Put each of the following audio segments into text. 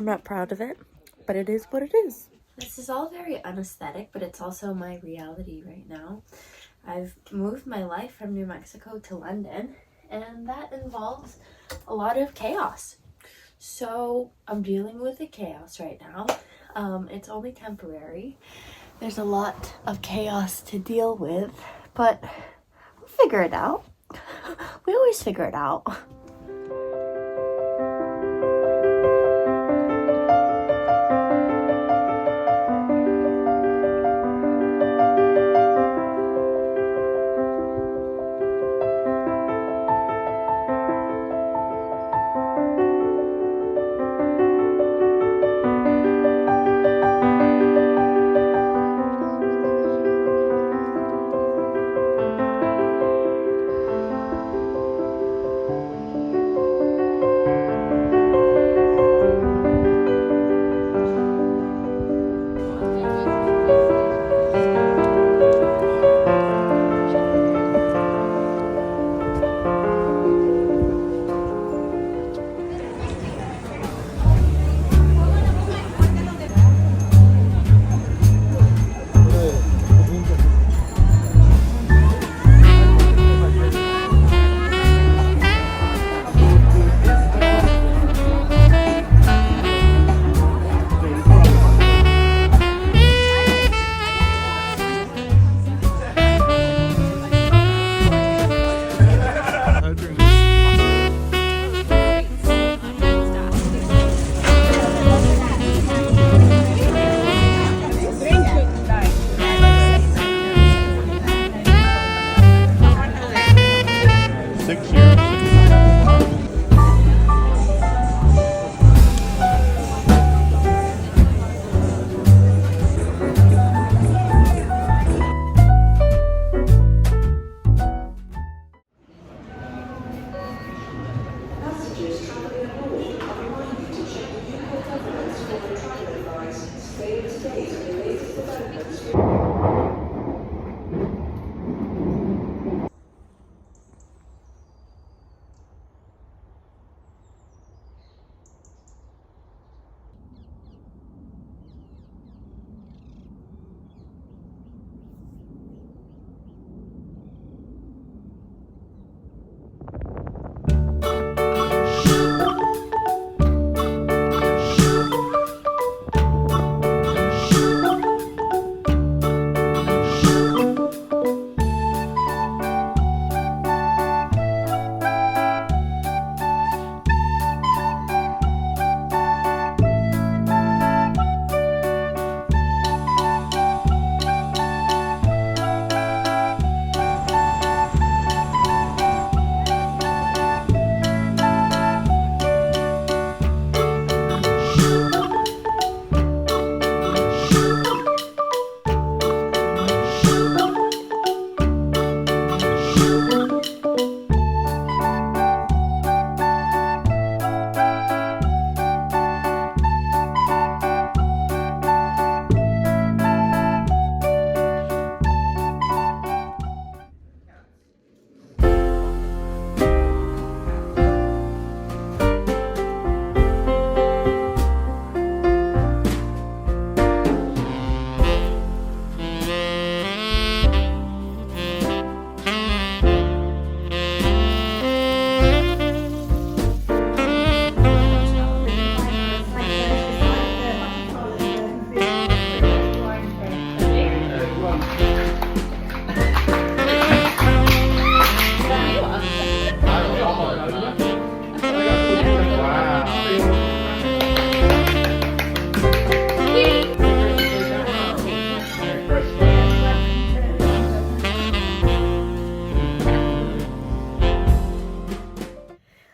I'm not proud of it, but it is what it is. This is all very unaesthetic, but it's also my reality right now. I've moved my life from New Mexico to London, and that involves a lot of chaos. So I'm dealing with the chaos right now. It's only temporary. There's a lot of chaos to deal with, but we'll figure it out. We always figure it out.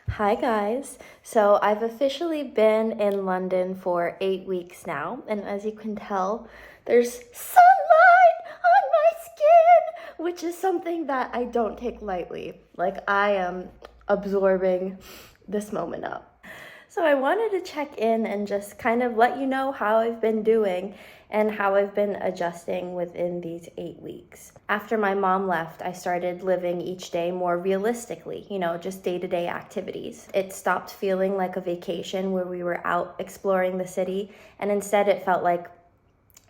Hi guys, so I've officially been in London for 8 weeks now, and as you can tell, there's sunlight on my skin, which is something that I don't take lightly. Like, I am absorbing this moment up. So I wanted to check in and just kind of let you know how I've been doing and how I've been adjusting within these 8 weeks. After my mom left, I started living each day more realistically, just day-to-day activities. It stopped feeling like a vacation where we were out exploring the city, and instead it felt like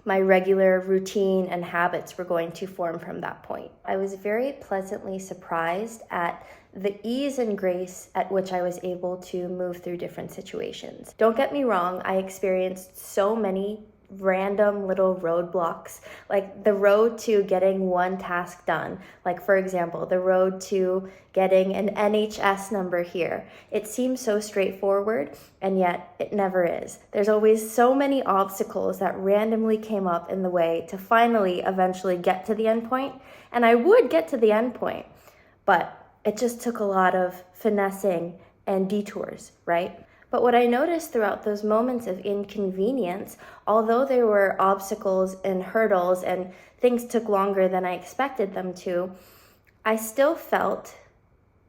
my regular routine and habits were going to form from that point. I was very pleasantly surprised at the ease and grace at which I was able to move through different situations. Don't get me wrong, I experienced so many random little roadblocks, like the road to getting one task done. Like, for example, the road to getting an NHS number here. It seems so straightforward, and yet it never is. There's always so many obstacles that randomly came up in the way to finally eventually get to the end point. And I would get to the end point, but it just took a lot of finessing and detours, right? But what I noticed throughout those moments of inconvenience, although there were obstacles and hurdles and things took longer than I expected them to, I still felt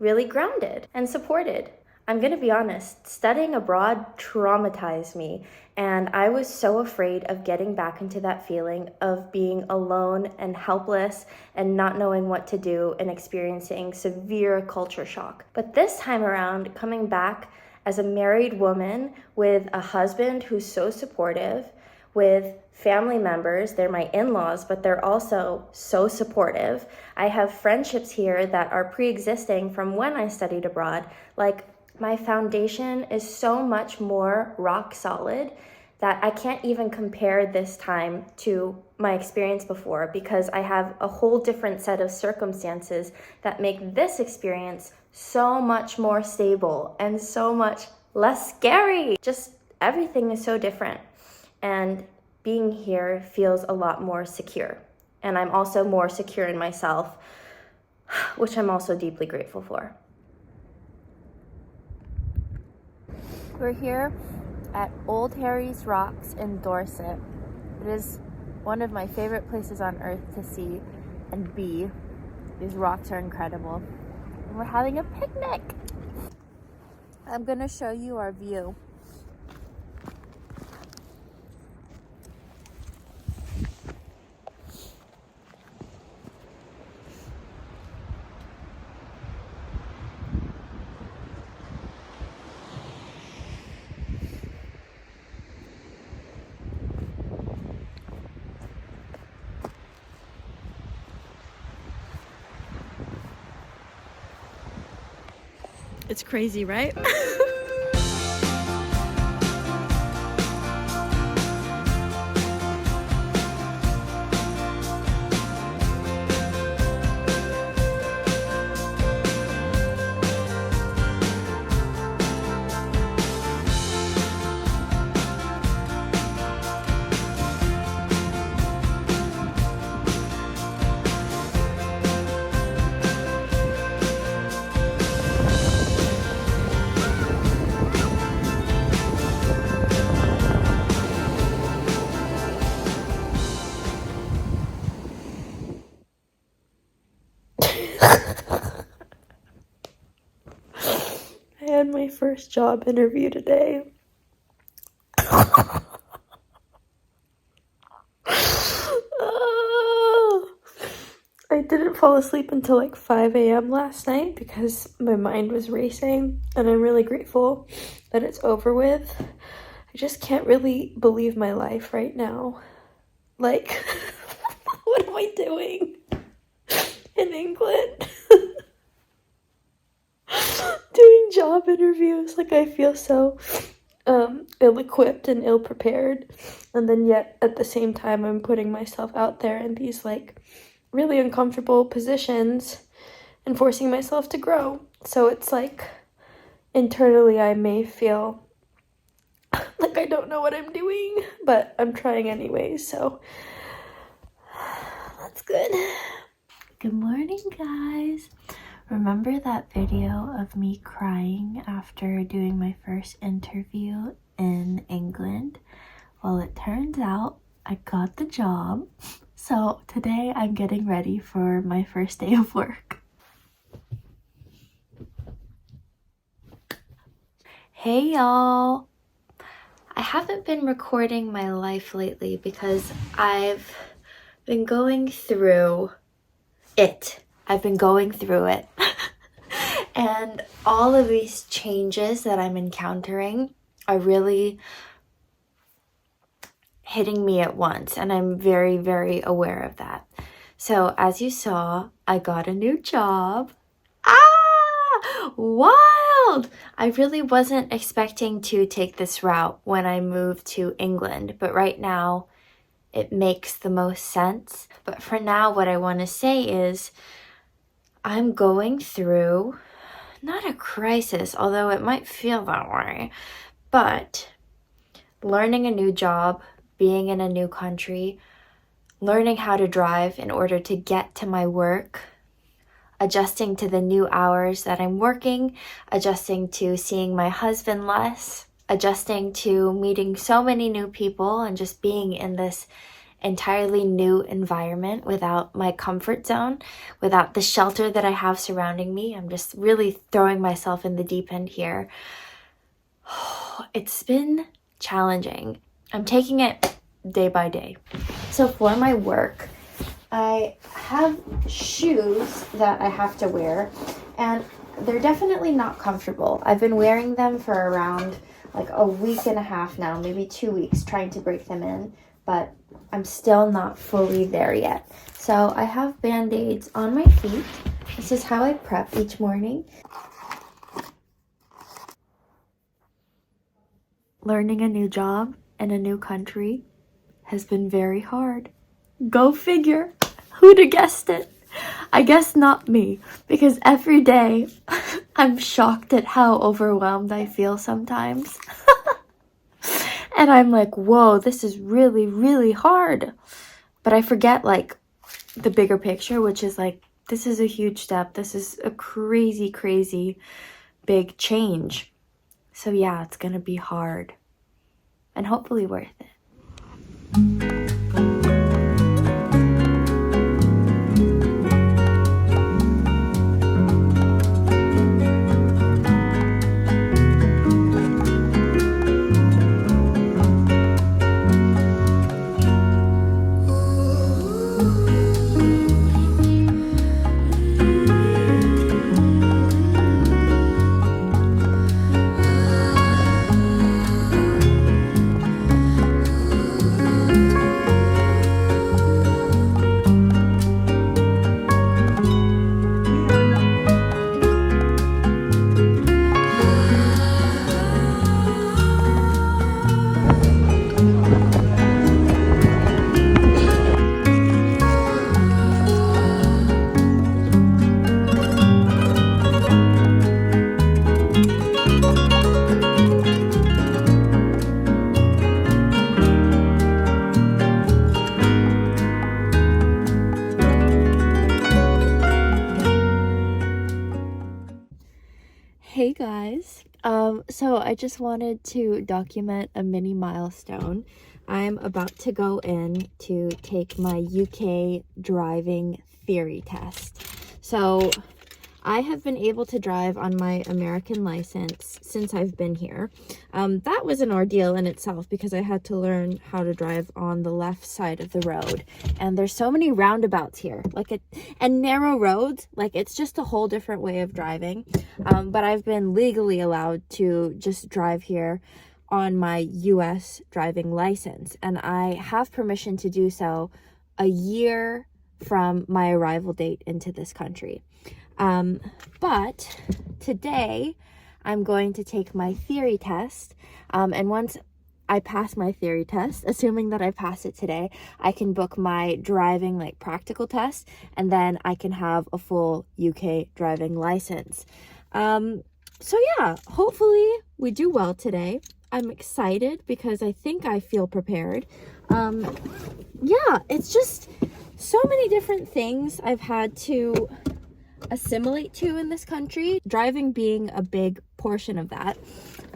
really grounded and supported. I'm gonna be honest, studying abroad traumatized me, and I was so afraid of getting back into that feeling of being alone and helpless and not knowing what to do and experiencing severe culture shock. But this time around, coming back as a married woman with a husband who's so supportive, with family members, they're my in-laws, but they're also so supportive. I have friendships here that are pre-existing from when I studied abroad. Like, my foundation is so much more rock solid that I can't even compare this time to my experience before, because I have a whole different set of circumstances that make this experience so much more stable and so much less scary. Just everything is so different. And being here feels a lot more secure. And I'm also more secure in myself, which I'm also deeply grateful for. We're here at Old Harry's Rocks in Dorset. It is one of my favorite places on earth to see and be. These rocks are incredible. And we're having a picnic. I'm gonna show you our view. It's crazy, right? I had my first job interview today. I didn't fall asleep until like 5 a.m. last night because my mind was racing, and I'm really grateful that it's over with. I just can't really believe my life right now. Like, what am I doing in England? Doing job interviews, like I feel so ill-equipped and ill-prepared, and then yet at the same time I'm putting myself out there in these like really uncomfortable positions and forcing myself to grow. So it's like internally I may feel like I don't know what I'm doing, but I'm trying anyways, so that's good. Good morning, guys. Remember that video of me crying after doing my first interview in England? Well, it turns out I got the job. So today I'm getting ready for my first day of work. Hey y'all! I haven't been recording my life lately because I've been going through it. I've been going through it. And all of these changes that I'm encountering are really hitting me at once, and I'm very, very aware of that. So as you saw, I got a new job. Wild! I really wasn't expecting to take this route when I moved to England, but right now it makes the most sense. But for now, what I want to say is I'm going through not a crisis, although it might feel that way, but learning a new job, being in a new country, learning how to drive in order to get to my work, adjusting to the new hours that I'm working, adjusting to seeing my husband less, adjusting to meeting so many new people and just being in this entirely new environment without my comfort zone, without the shelter that I have surrounding me. I'm just really throwing myself in the deep end here. It's been challenging. I'm taking it day by day. So for my work, I have shoes that I have to wear, and they're definitely not comfortable. I've been wearing them for around like a week and a half now, maybe 2 weeks, trying to break them in, but I'm still not fully there yet. So I have Band-Aids on my feet. This is how I prep each morning. Learning a new job in a new country has been very hard. Go figure. Who'd have guessed it? I guess not me, because every day I'm shocked at how overwhelmed I feel sometimes. And I'm like, whoa, this is really, really hard. But I forget like the bigger picture, which is like, this is a huge step. This is a crazy, crazy big change. So yeah, it's gonna be hard and hopefully worth it. Hey guys, so I just wanted to document a mini milestone. I'm about to go in to take my UK driving theory test. So I have been able to drive on my American license since I've been here. That was an ordeal in itself because I had to learn how to drive on the left side of the road. And there's so many roundabouts here, and narrow roads, like it's just a whole different way of driving. But I've been legally allowed to just drive here on my US driving license. And I have permission to do so a year from my arrival date into this country. But today I'm going to take my theory test, and once I pass my theory test, assuming that I pass it today, I can book my driving like practical test, and then I can have a full UK driving license. So yeah, hopefully we do well today. I'm excited because I think I feel prepared. Yeah, it's just so many different things I've had to assimilate to in this country, driving being a big portion of that.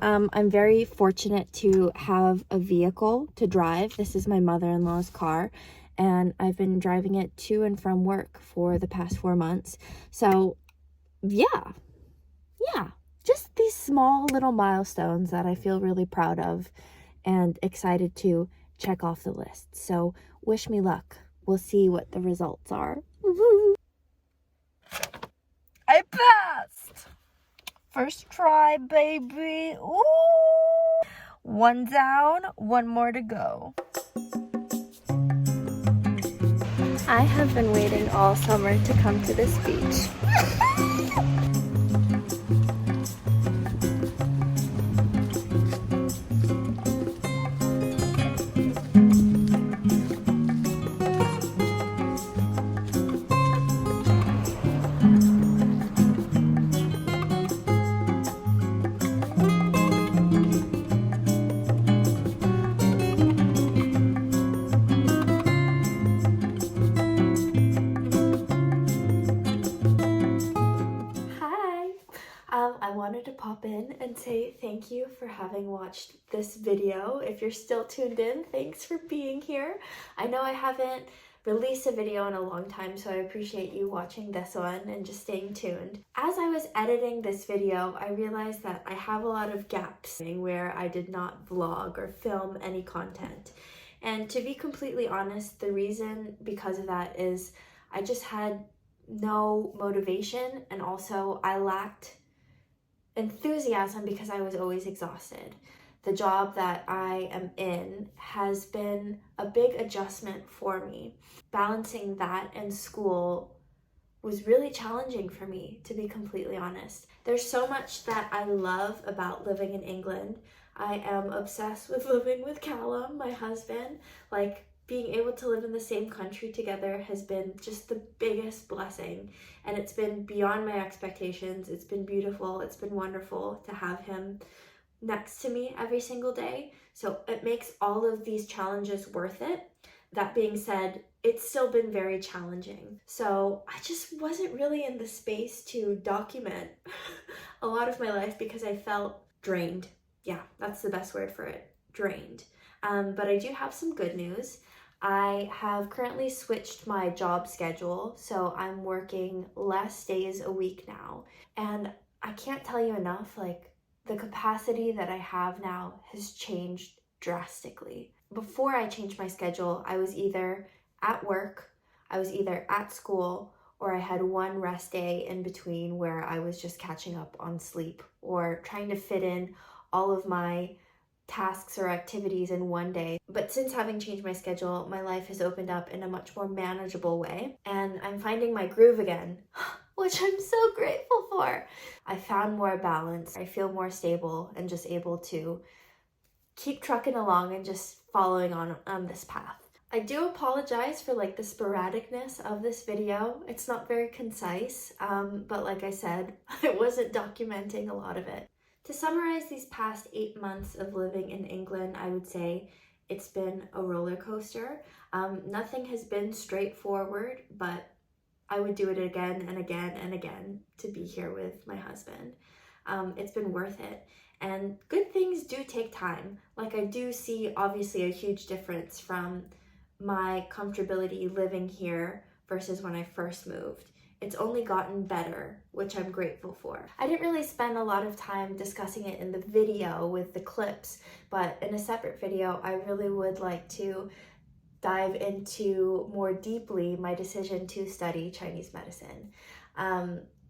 I'm very fortunate to have a vehicle to drive. This is my mother-in-law's car, and I've been driving it to and from work for the past 4 months. So yeah, just these small little milestones that I feel really proud of and excited to check off the list. So wish me luck. We'll see what the results are. I passed! First try, baby. Ooh! One down, one more to go. I have been waiting all summer to come to this beach. I wanted to pop in and say thank you for having watched this video. If you're still tuned in, thanks for being here. I know I haven't released a video in a long time, so I appreciate you watching this one and just staying tuned. As I was editing this video, I realized that I have a lot of gaps where I did not vlog or film any content. And to be completely honest, the reason because of that is I just had no motivation, and also I lacked enthusiasm because I was always exhausted. The job that I am in has been a big adjustment for me. Balancing that and school was really challenging for me, to be completely honest. There's so much that I love about living in England. I am obsessed with living with Callum, my husband. Like, being able to live in the same country together has been just the biggest blessing, and it's been beyond my expectations. It's been beautiful. It's been wonderful to have him next to me every single day. So it makes all of these challenges worth it. That being said, it's still been very challenging. So I just wasn't really in the space to document a lot of my life because I felt drained. Yeah, that's the best word for it, drained. But I do have some good news. I have currently switched my job schedule, so I'm working less days a week now. And I can't tell you enough, like, the capacity that I have now has changed drastically. Before I changed my schedule, I was either at work, I was either at school, or I had one rest day in between where I was just catching up on sleep or trying to fit in all of my tasks or activities in one day. But since having changed my schedule, my life has opened up in a much more manageable way, and I'm finding my groove again, which I'm so grateful for. I found more balance. I feel more stable and just able to keep trucking along and just following on this path. I do apologize for like the sporadicness of this video. It's not very concise, but like I said, I wasn't documenting a lot of it. To summarize these past 8 months of living in England, I would say it's been a roller coaster. Nothing has been straightforward, but I would do it again and again and again to be here with my husband. It's been worth it. And good things do take time. Like, I do see obviously a huge difference from my comfortability living here versus when I first moved. It's only gotten better, which I'm grateful for. I didn't really spend a lot of time discussing it in the video with the clips, but in a separate video, I really would like to dive into more deeply my decision to study Chinese medicine.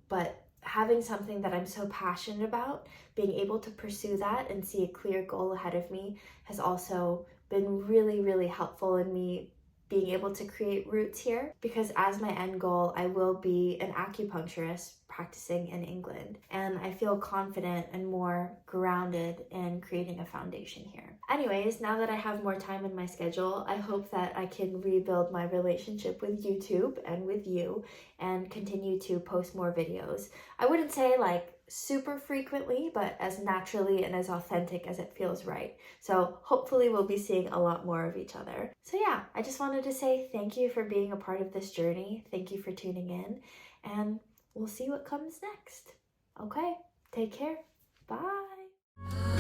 But having something that I'm so passionate about, being able to pursue that and see a clear goal ahead of me has also been really, really helpful in me being able to create roots here, because as my end goal, I will be an acupuncturist practicing in England, and I feel confident and more grounded in creating a foundation here. Anyways, now that I have more time in my schedule, I hope that I can rebuild my relationship with YouTube and with you and continue to post more videos. I wouldn't say like super frequently, but as naturally and as authentic as it feels right. So hopefully we'll be seeing a lot more of each other. So yeah, I just wanted to say thank you for being a part of this journey. Thank you for tuning in, and we'll see what comes next. Okay, take care. Bye.